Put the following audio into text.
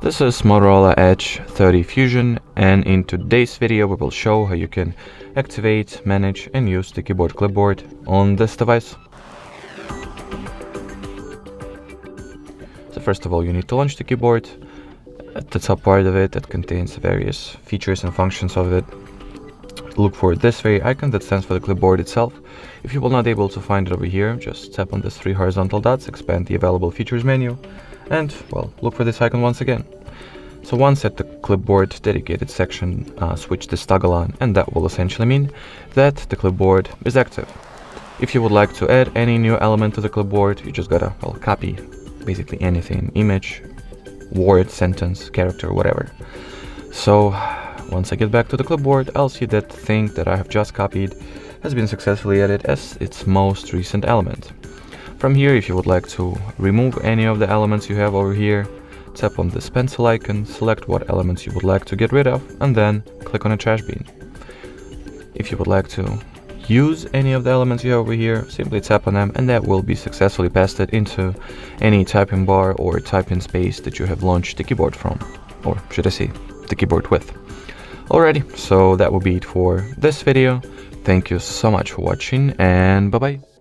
This is Motorola Edge 30 Fusion, and in today's video we will show how you can activate, manage and use the keyboard clipboard on this device. So first of all, you need to launch the keyboard. At the top part of it, that contains various features and functions of it. Look for this very icon that stands for the clipboard itself. If you will not able to find it over here, just tap on these three horizontal dots, expand the available features menu, and well, look for this icon once again. So once at the clipboard dedicated section, switch this toggle on, and that will essentially mean that the clipboard is active. If you would like to add any new element to the clipboard, you just gotta, well, copy basically anything, image, word, sentence, character, whatever. So once I get back to the clipboard, I'll see that thing that I have just copied has been successfully added as its most recent element. From here, if you would like to remove any of the elements you have over here, tap on this pencil icon, select what elements you would like to get rid of, and then click on a trash bin. If you would like to use any of the elements you have over here, simply tap on them, and that will be successfully pasted into any typing bar or typing space that you have launched the keyboard from, or should I say, the keyboard with. Alrighty, so that will be it for this video. Thank you so much for watching, and bye bye.